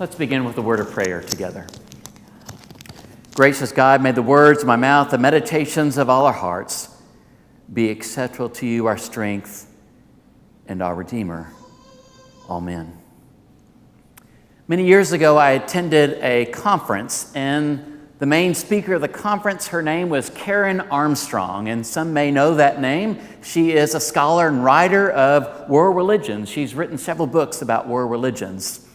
Let's begin with a word of prayer together. Gracious God, may the words of my mouth, the meditations of all our hearts be acceptable to you, our strength and our Redeemer. Amen. Many years ago, I attended a conference, and the main speaker of the conference, her name was Karen Armstrong, and some may know that name. She is a scholar and writer of world religions. She's written several books about world religions.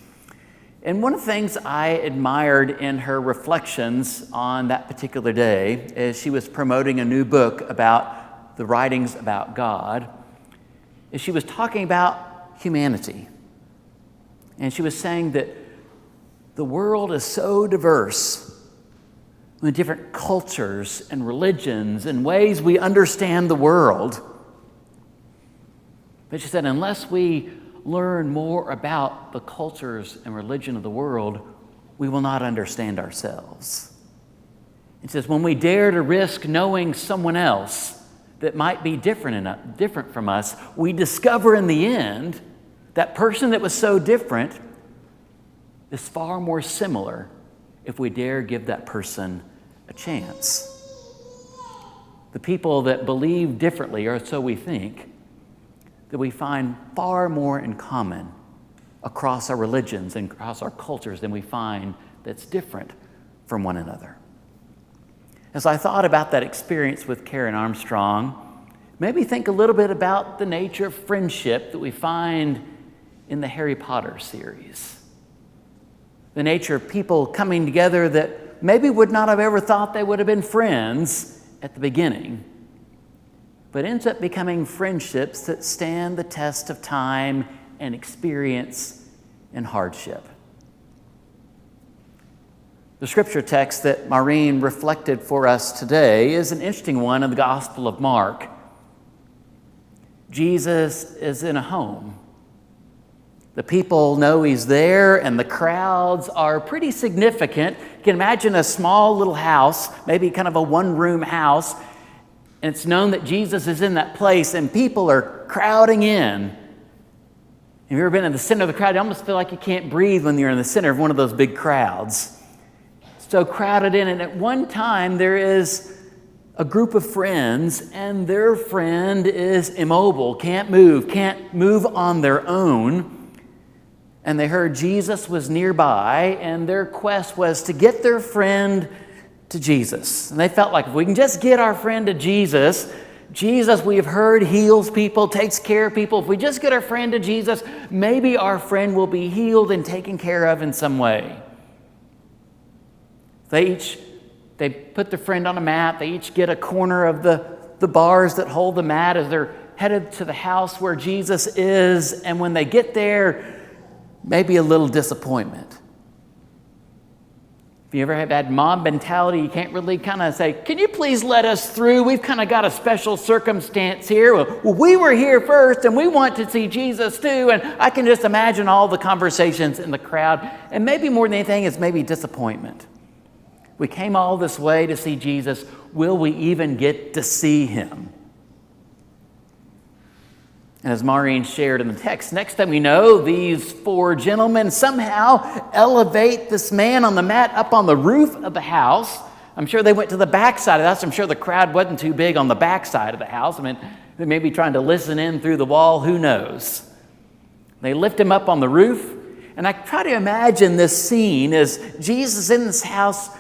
And one of the things I admired in her reflections on that particular day is she was promoting a new book about the writings about God. Is she was talking about humanity. And she was saying that the world is so diverse with different cultures and religions and ways we understand the world. But she said, unless we learn more about the cultures and religion of the world, we will not understand ourselves. It says, when we dare to risk knowing someone else that might be different from us, we discover in the end that person that was so different is far more similar if we dare give that person a chance. The people that believe differently, or so we think, that we find far more in common across our religions and across our cultures than we find that's different from one another. As I thought about that experience with Karen Armstrong, maybe think a little bit about the nature of friendship that we find in the Harry Potter series. The nature of people coming together that maybe would not have ever thought they would have been friends at the beginning, but ends up becoming friendships that stand the test of time and experience and hardship. The scripture text that Maureen reflected for us today is an interesting one in the Gospel of Mark. Jesus is in a home. The people know he's there, and the crowds are pretty significant. You can imagine a small little house, maybe kind of a one-room house, and it's known that Jesus is in that place, and people are crowding in. Have you ever been in the center of the crowd? You almost feel like you can't breathe when you're in the center of one of those big crowds. So crowded in, and at one time there is a group of friends, and their friend is immobile, can't move on their own. And they heard Jesus was nearby, and their quest was to get their friend to Jesus. And they felt like if we can just get our friend to Jesus, Jesus, we have heard, heals people, takes care of people. If we just get our friend to Jesus, maybe our friend will be healed and taken care of in some way. They put their friend on a mat. They each get a corner of the bars that hold the mat as they're headed to the house where Jesus is. And when they get there, maybe a little disappointment. If you ever have had mob mentality, you can't really kind of say, can you please let us through? We've kind of got a special circumstance here. Well, we were here first, and we want to see Jesus too. And I can just imagine all the conversations in the crowd. And maybe more than anything, it's maybe disappointment. We came all this way to see Jesus. Will we even get to see him? And as Maureen shared in the text, next time we know, these four gentlemen somehow elevate this man on the mat up on the roof of the house. I'm sure they went to the back side of the house. I'm sure the crowd wasn't too big on the back side of the house. I mean, they may be trying to listen in through the wall. Who knows? They lift him up on the roof. And I try to imagine this scene as Jesus in this house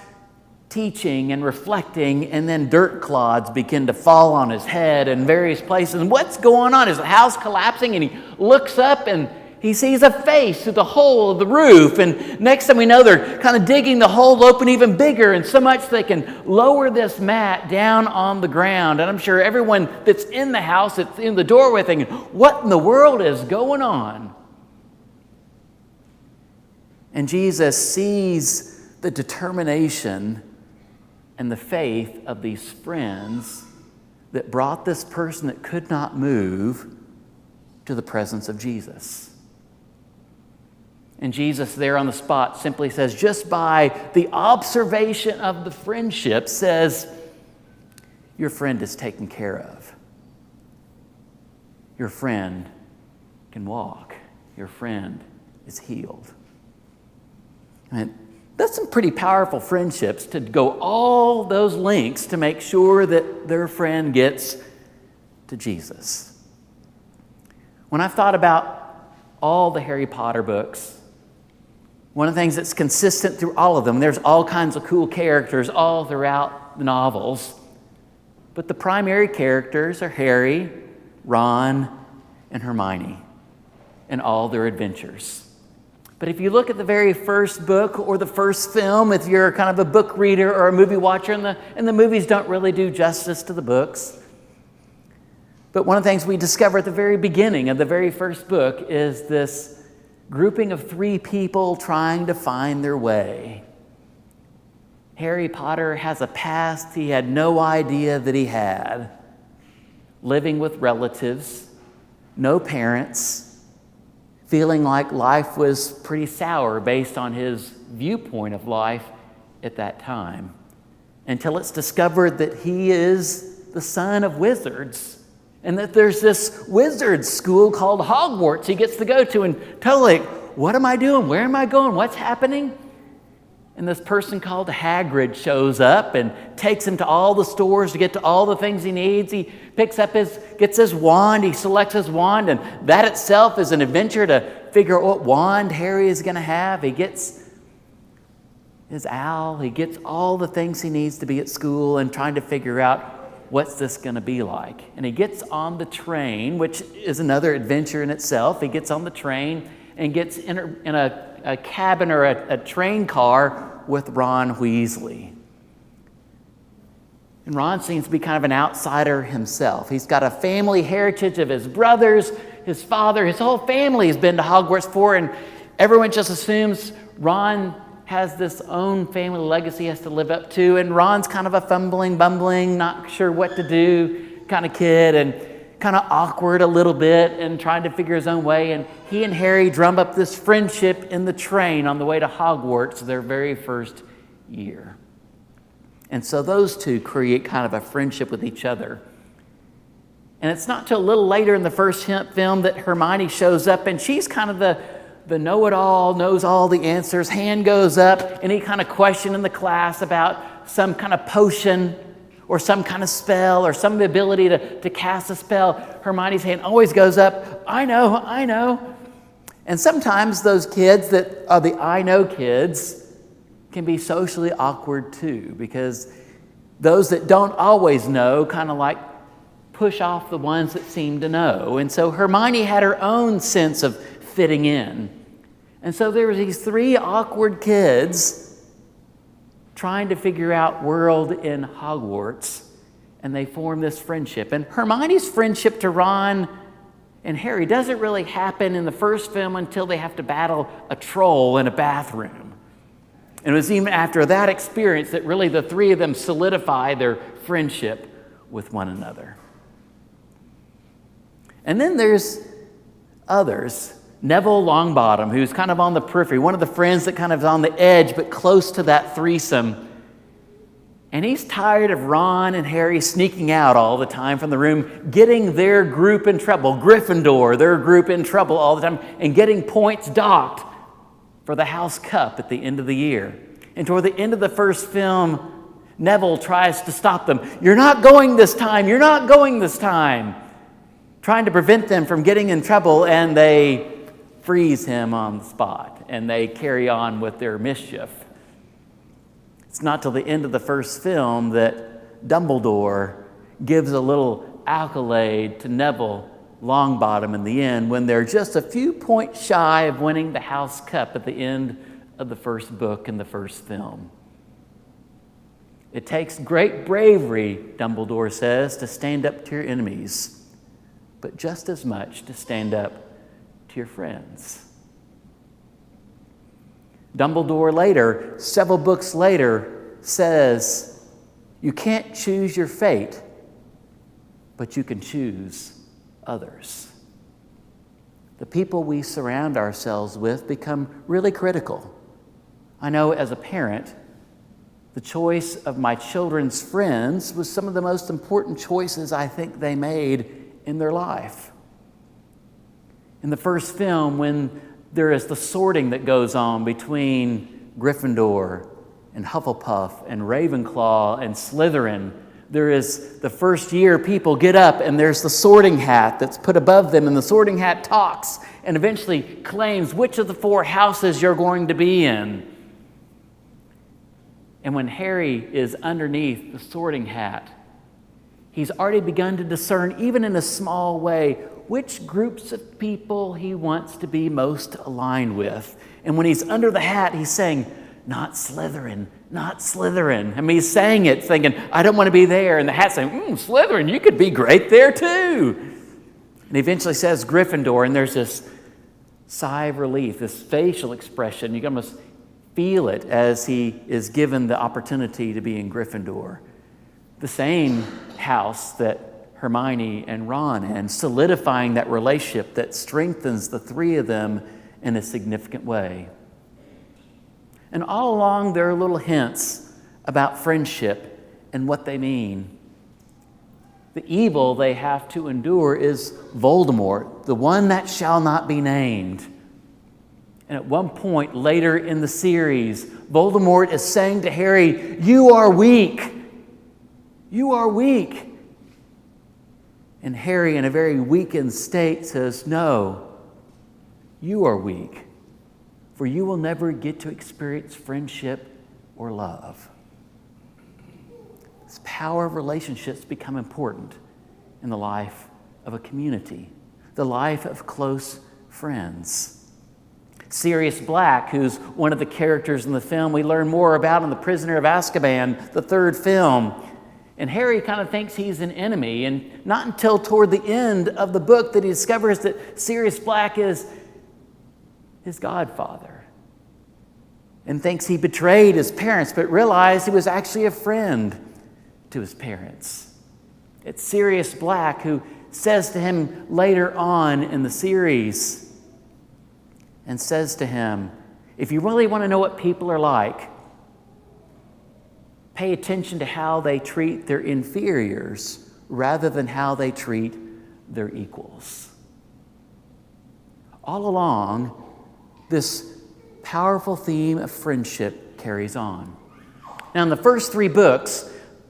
teaching and reflecting, and then dirt clods begin to fall on his head in various places. And what's going on? Is the house collapsing? And he looks up and he sees a face through the hole of the roof. And next thing we know, they're kind of digging the hole open even bigger, and so much they can lower this mat down on the ground. And I'm sure everyone that's in the house, that's in the doorway, thinking, what in the world is going on? And Jesus sees the determination and the faith of these friends that brought this person that could not move to the presence of Jesus. And Jesus there on the spot simply says, just by the observation of the friendship, says, your friend is taken care of. Your friend can walk. Your friend is healed. And that's some pretty powerful friendships, to go all those lengths to make sure that their friend gets to Jesus. When I've thought about all the Harry Potter books, one of the things that's consistent through all of them, there's all kinds of cool characters all throughout the novels, but the primary characters are Harry, Ron, and Hermione and all their adventures. But if you look at the very first book or the first film, if you're kind of a book reader or a movie watcher, and the movies don't really do justice to the books, but one of the things we discover at the very beginning of the very first book is this grouping of three people trying to find their way. Harry Potter has a past he had no idea that he had, living with relatives, no parents, feeling like life was pretty sour based on his viewpoint of life at that time, until it's discovered that he is the son of wizards, and that there's this wizard school called Hogwarts he gets to go to, and totally, what am I doing? Where am I going? What's happening? And this person called Hagrid shows up and takes him to all the stores to get to all the things he needs. He gets his wand, he selects his wand, and that itself is an adventure to figure out what wand Harry is going to have. He gets his owl, he gets all the things he needs to be at school and trying to figure out what's this going to be like. And he gets on the train, which is another adventure in itself. He gets on the train and gets in a cabin or a train car with Ron Weasley. And Ron seems to be kind of an outsider himself. He's got a family heritage of his brothers, his father, his whole family has been to Hogwarts before, and everyone just assumes Ron has this own family legacy he has to live up to, and Ron's kind of a fumbling, bumbling, not sure what to do kind of kid, and kind of awkward a little bit and trying to figure his own way. And he and Harry drum up this friendship in the train on the way to Hogwarts their very first year. And so those two create kind of a friendship with each other. And it's not till a little later in the first film that Hermione shows up, and she's kind of the know-it-all, knows all the answers. Hand goes up, any kind of question in the class about some kind of potion or some kind of spell or some ability to cast a spell, Hermione's hand always goes up, I know. And sometimes those kids that are the I know kids can be socially awkward too, because those that don't always know kind of like push off the ones that seem to know. And so Hermione had her own sense of fitting in. And so there were these three awkward kids trying to figure out world in Hogwarts, and they form this friendship. And Hermione's friendship to Ron and Harry doesn't really happen in the first film until they have to battle a troll in a bathroom. And it was even after that experience that really the three of them solidify their friendship with one another. And then there's others. Neville Longbottom, who's kind of on the periphery, one of the friends that kind of is on the edge but close to that threesome. And he's tired of Ron and Harry sneaking out all the time from the room, getting their group in trouble, Gryffindor, their group in trouble all the time, and getting points docked for the House Cup at the end of the year. And toward the end of the first film, Neville tries to stop them. You're not going this time. You're not going this time. Trying to prevent them from getting in trouble, and they freeze him on the spot, and they carry on with their mischief. It's not till the end of the first film that Dumbledore gives a little accolade to Neville Longbottom in the end, when they're just a few points shy of winning the House Cup at the end of the first book in the first film. It takes great bravery, Dumbledore says, to stand up to your enemies, but just as much to stand up to your friends. Dumbledore later, several books later, says, you can't choose your fate, but you can choose others. The people we surround ourselves with become really critical. I know as a parent, the choice of my children's friends was some of the most important choices I think they made in their life. In the first film, when there is the sorting that goes on between Gryffindor and Hufflepuff and Ravenclaw and Slytherin. There is the first year people get up and there's the sorting hat that's put above them, and the sorting hat talks and eventually claims which of the 4 houses you're going to be in. And when Harry is underneath the sorting hat, he's already begun to discern, even in a small way, which groups of people he wants to be most aligned with. And when he's under the hat, he's saying, "Not Slytherin, not Slytherin." I mean, he's saying it thinking, "I don't want to be there." And the hat's saying, "Slytherin, you could be great there too." And he eventually says Gryffindor, and there's this sigh of relief, this facial expression. You can almost feel it as he is given the opportunity to be in Gryffindor. The same house that Hermione and Ron in, solidifying that relationship that strengthens the 3 of them in a significant way. And all along, there are little hints about friendship and what they mean. The evil they have to endure is Voldemort, the one that shall not be named. And at one point later in the series, Voldemort is saying to Harry, "You are weak. You are weak." And Harry, in a very weakened state, says, "No, you are weak, for you will never get to experience friendship or love." This power of relationships become important in the life of a community, the life of close friends. Sirius Black, who's one of the characters in the film we learn more about in The Prisoner of Azkaban, the 3rd film. And Harry kind of thinks he's an enemy, and not until toward the end of the book that he discovers that Sirius Black is his godfather, and thinks he betrayed his parents, but realized he was actually a friend to his parents. It's Sirius Black who says to him later on in the series, and says to him, "If you really want to know what people are like, pay attention to how they treat their inferiors rather than how they treat their equals." All along, this powerful theme of friendship carries on. Now, in the first 3 books,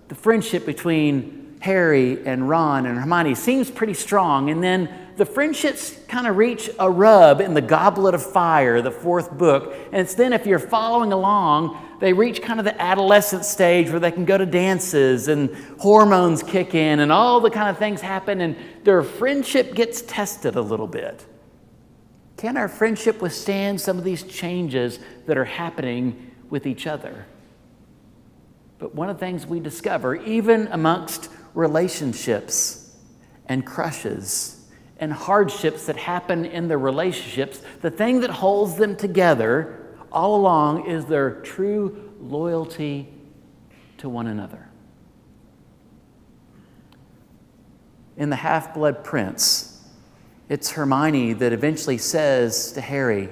the friendship between Harry and Ron and Hermione seems pretty strong, and then the friendships kind of reach a rub in the Goblet of Fire, the 4th book. And it's then, if you're following along, they reach kind of the adolescent stage where they can go to dances and hormones kick in and all the kind of things happen, and their friendship gets tested a little bit. Can our friendship withstand some of these changes that are happening with each other? But one of the things we discover, even amongst relationships and crushes and hardships that happen in the relationships, the thing that holds them together all along is their true loyalty to one another. In The Half-Blood Prince, it's Hermione that eventually says to Harry,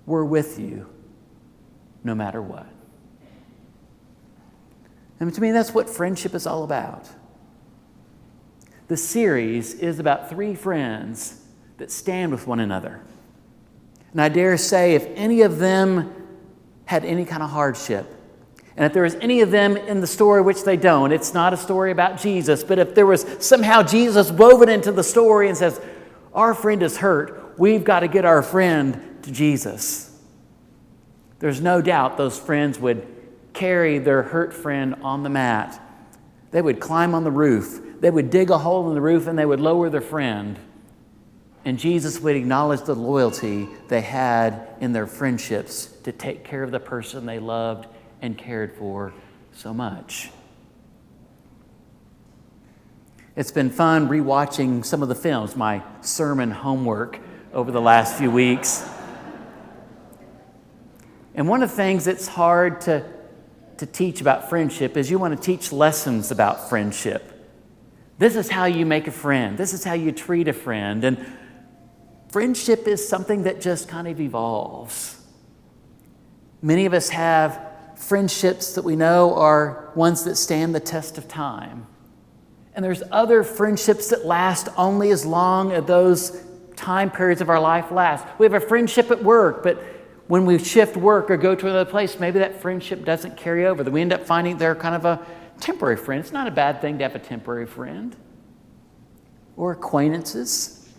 "We're with you no matter what." And to me, that's what friendship is all about. The series is about 3 friends that stand with one another. And I dare say, if any of them had any kind of hardship, and if there was any of them in the story, which they don't, it's not a story about Jesus, but if there was somehow Jesus woven into the story and says, "Our friend is hurt, we've got to get our friend to Jesus," there's no doubt those friends would carry their hurt friend on the mat. They would climb on the roof. They would dig a hole in the roof and they would lower their friend. And Jesus would acknowledge the loyalty they had in their friendships to take care of the person they loved and cared for so much. It's been fun rewatching some of the films, my sermon homework over the last few weeks. And one of the things that's hard to teach about friendship is you want to teach lessons about friendship. This is how you make a friend. This is how you treat a friend. And friendship is something that just kind of evolves. Many of us have friendships that we know are ones that stand the test of time. And there's other friendships that last only as long as those time periods of our life last. We have a friendship at work, but when we shift work or go to another place, maybe that friendship doesn't carry over, that we end up finding they're kind of a temporary friend. It's not a bad thing to have a temporary friend or acquaintances.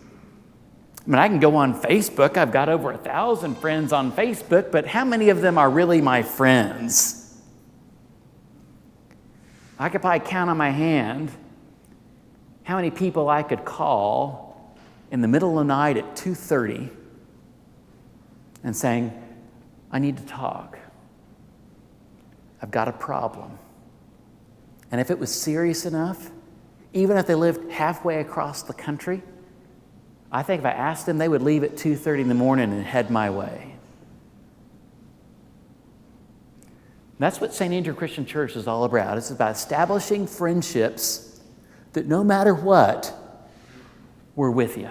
I mean, I can go on Facebook. I've got over 1,000 friends on Facebook, but how many of them are really my friends? I could probably count on my hand how many people I could call in the middle of the night at 2:30 and saying, I need to talk. I've got a problem. And if it was serious enough, even if they lived halfway across the country, I think if I asked them, they would leave at 2:30 in the morning and head my way. That's what St. Andrew Christian Church is all about. It's about establishing friendships that no matter what, we're with you.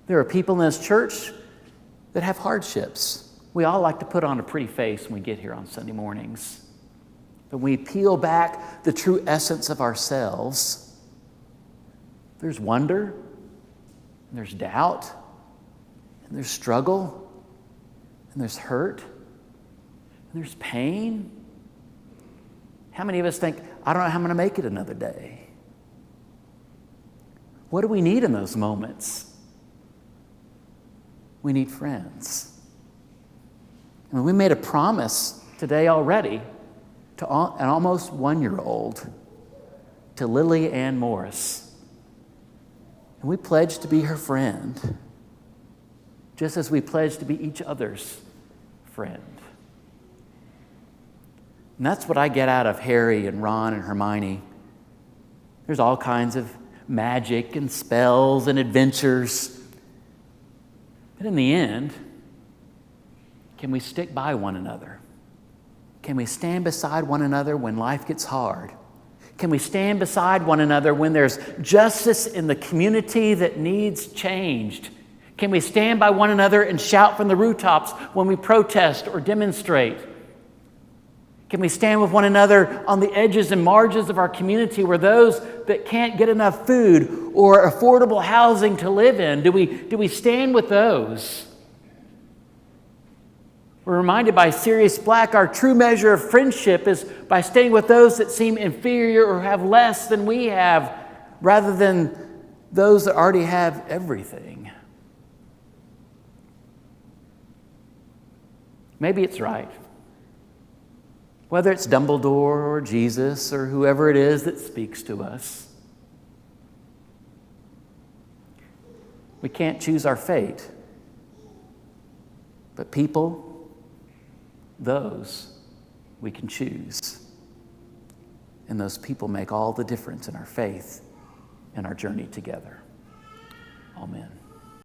There are people in this church that have hardships. We all like to put on a pretty face when we get here on Sunday mornings. But when we peel back the true essence of ourselves, there's wonder, and there's doubt, and there's struggle, and there's hurt, and there's pain. How many of us think, I don't know how I'm going to make it another day? What do we need in those moments? We need friends. And we made a promise today already to an almost 1-year-old, to Lily Ann Morris. And we pledged to be her friend, just as we pledged to be each other's friend. And that's what I get out of Harry and Ron and Hermione. There's all kinds of magic and spells and adventures. But in the end, can we stick by one another? Can we stand beside one another when life gets hard? Can we stand beside one another when there's justice in the community that needs changed? Can we stand by one another and shout from the rooftops when we protest or demonstrate? Can we stand with one another on the edges and margins of our community where those that can't get enough food or affordable housing to live in, do we stand with those? We're reminded by Sirius Black, our true measure of friendship is by staying with those that seem inferior or have less than we have, rather than those that already have everything. Maybe it's right. Whether it's Dumbledore or Jesus or whoever it is that speaks to us. We can't choose our fate. But people, those we can choose. And those people make all the difference in our faith and our journey together. Amen.